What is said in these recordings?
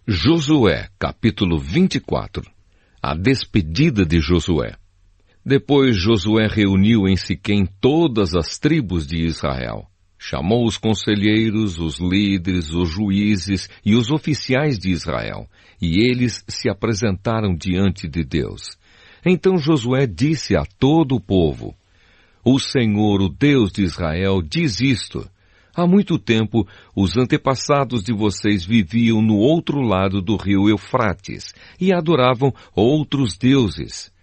Josué, capítulo 24. A despedida de Josué. Depois Josué reuniu em Siquém todas as tribos de Israel. Chamou os conselheiros, os líderes, os juízes e os oficiais de Israel, e eles se apresentaram diante de Deus. Então Josué disse a todo o povo: O Senhor, o Deus de Israel, diz isto: Há muito tempo, os antepassados de vocês viviam no outro lado do rio Eufrates e adoravam outros deuses.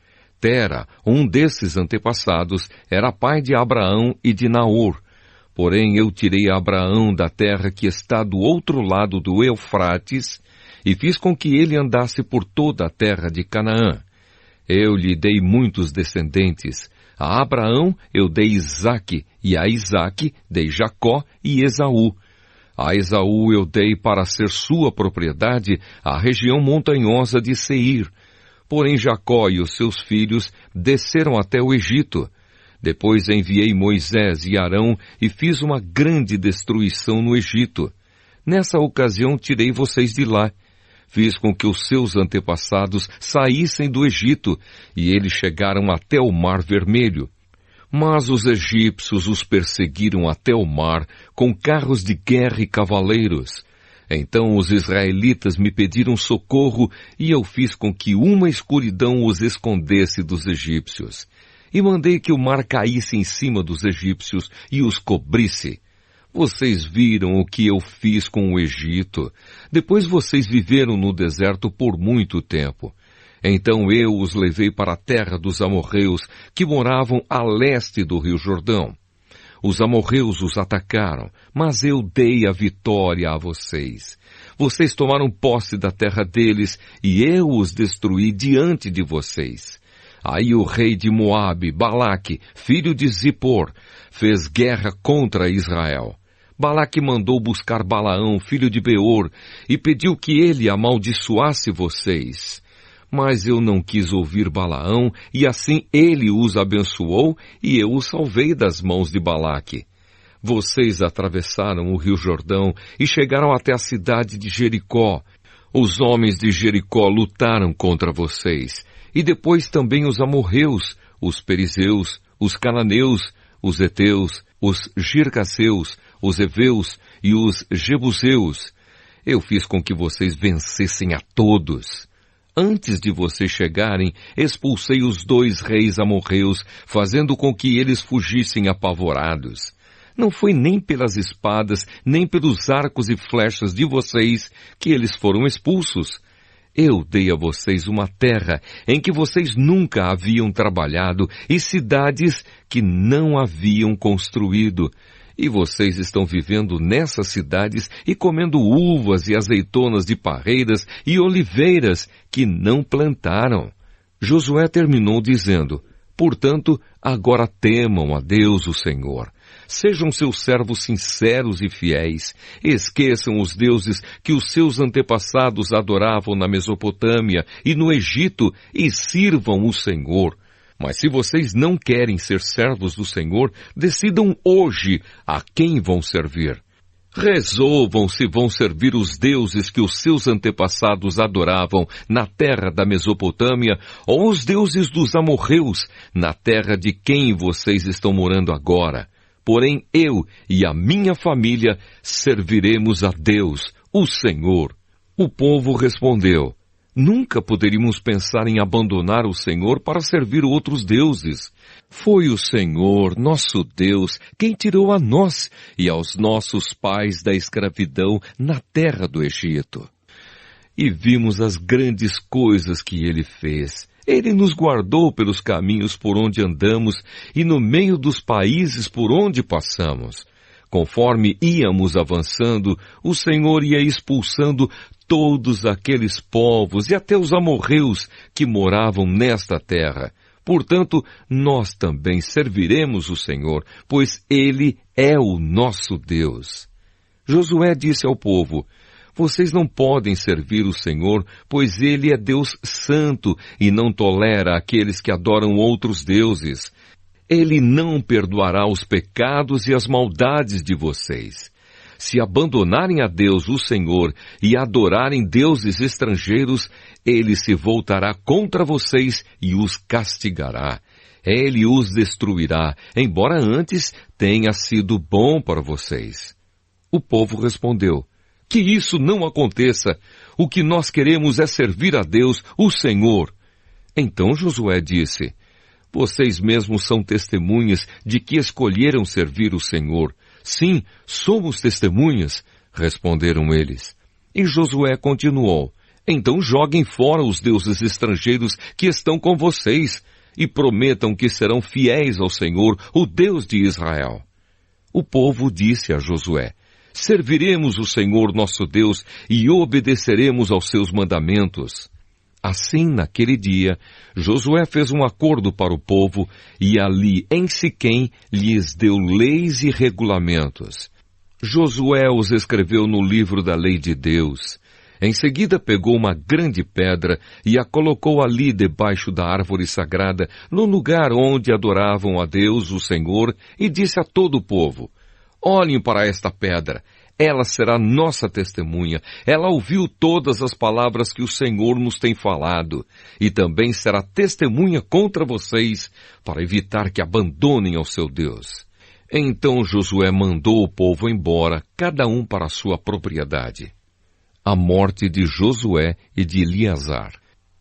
Tera, um desses antepassados, era pai de Abraão e de Naor. Porém, eu tirei Abraão da terra que está do outro lado do Eufrates e fiz com que ele andasse por toda a terra de Canaã. Eu lhe dei muitos descendentes. A Abraão eu dei Isaque, e a Isaque dei Jacó e Esaú. A Esaú eu dei para ser sua propriedade a região montanhosa de Seir. Porém Jacó e os seus filhos desceram até o Egito. Depois enviei Moisés e Arão e fiz uma grande destruição no Egito. Nessa ocasião tirei vocês de lá. Fiz com que os seus antepassados saíssem do Egito, e eles chegaram até o Mar Vermelho. Mas os egípcios os perseguiram até o mar, com carros de guerra e cavaleiros. Então os israelitas me pediram socorro, e eu fiz com que uma escuridão os escondesse dos egípcios. E mandei que o mar caísse em cima dos egípcios e os cobrisse. Vocês viram o que eu fiz com o Egito. Depois vocês viveram no deserto por muito tempo. Então eu os levei para a terra dos amorreus, que moravam a leste do rio Jordão. Os amorreus os atacaram, mas eu dei a vitória a vocês. Vocês tomaram posse da terra deles, e eu os destruí diante de vocês. Aí o rei de Moabe, Balaque, filho de Zippor, fez guerra contra Israel. Balaque mandou buscar Balaão, filho de Beor, e pediu que ele amaldiçoasse vocês. Mas eu não quis ouvir Balaão, e assim ele os abençoou, e eu os salvei das mãos de Balaque. Vocês atravessaram o rio Jordão e chegaram até a cidade de Jericó. Os homens de Jericó lutaram contra vocês, e depois também os amorreus, os perizeus, os cananeus, os heteus, os girgaseus, os heveus e os jebuseus. Eu fiz com que vocês vencessem a todos. Antes de vocês chegarem, expulsei os 2 reis amorreus, fazendo com que eles fugissem apavorados. Não foi nem pelas espadas, nem pelos arcos e flechas de vocês que eles foram expulsos. Eu dei a vocês uma terra em que vocês nunca haviam trabalhado e cidades que não haviam construído. E vocês estão vivendo nessas cidades e comendo uvas e azeitonas de parreiras e oliveiras que não plantaram. Josué terminou dizendo: Portanto, agora temam a Deus o Senhor. Sejam seus servos sinceros e fiéis. Esqueçam os deuses que os seus antepassados adoravam na Mesopotâmia e no Egito e sirvam o Senhor. Mas se vocês não querem ser servos do Senhor, decidam hoje a quem vão servir. Resolvam se vão servir os deuses que os seus antepassados adoravam na terra da Mesopotâmia ou os deuses dos amorreus, na terra de quem vocês estão morando agora. Porém, eu e a minha família serviremos a Deus, o Senhor. O povo respondeu: Nunca poderíamos pensar em abandonar o Senhor para servir outros deuses. Foi o Senhor, nosso Deus, quem tirou a nós e aos nossos pais da escravidão na terra do Egito. E vimos as grandes coisas que Ele fez. Ele nos guardou pelos caminhos por onde andamos e no meio dos países por onde passamos. Conforme íamos avançando, o Senhor ia expulsando todos aqueles povos e até os amorreus que moravam nesta terra. Portanto, nós também serviremos o Senhor, pois Ele é o nosso Deus. Josué disse ao povo: Vocês não podem servir o Senhor, pois Ele é Deus santo e não tolera aqueles que adoram outros deuses. Ele não perdoará os pecados e as maldades de vocês. Se abandonarem a Deus, o Senhor, e adorarem deuses estrangeiros, Ele se voltará contra vocês e os castigará. Ele os destruirá, embora antes tenha sido bom para vocês. O povo respondeu: que isso não aconteça. O que nós queremos é servir a Deus, o Senhor. Então Josué disse: vocês mesmos são testemunhas de que escolheram servir o Senhor. Sim, somos testemunhas, responderam eles. E Josué continuou: então joguem fora os deuses estrangeiros que estão com vocês e prometam que serão fiéis ao Senhor, o Deus de Israel. O povo disse a Josué: serviremos o Senhor nosso Deus e obedeceremos aos seus mandamentos. Assim, naquele dia, Josué fez um acordo para o povo e ali em Siquém lhes deu leis e regulamentos. Josué os escreveu no livro da lei de Deus. Em seguida pegou uma grande pedra e a colocou ali debaixo da árvore sagrada, no lugar onde adoravam a Deus, o Senhor, e disse a todo o povo: olhem para esta pedra. Ela será nossa testemunha. Ela ouviu todas as palavras que o Senhor nos tem falado. E também será testemunha contra vocês, para evitar que abandonem ao seu Deus. Então Josué mandou o povo embora, cada um para a sua propriedade. A morte de Josué e de Eleazar.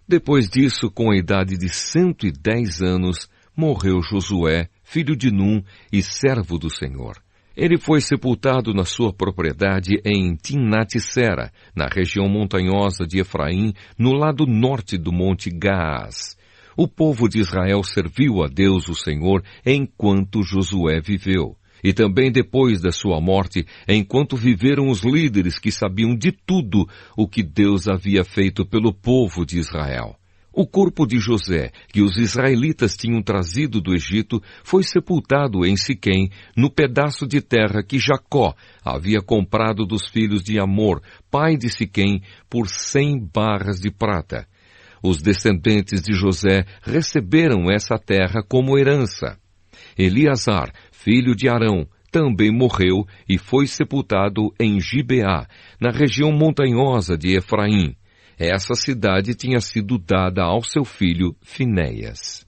Depois disso, com a idade de 110 anos, morreu Josué, filho de Num e servo do Senhor. Ele foi sepultado na sua propriedade em Timnat-Sera, na região montanhosa de Efraim, no lado norte do monte Gaás. O povo de Israel serviu a Deus, o Senhor, enquanto Josué viveu. E também depois da sua morte, enquanto viveram os líderes que sabiam de tudo o que Deus havia feito pelo povo de Israel. O corpo de José, que os israelitas tinham trazido do Egito, foi sepultado em Siquém, no pedaço de terra que Jacó havia comprado dos filhos de Amor, pai de Siquém, por 100 barras de prata. Os descendentes de José receberam essa terra como herança. Eleazar, filho de Arão, também morreu e foi sepultado em Gibeá, na região montanhosa de Efraim. Essa cidade tinha sido dada ao seu filho Finéias.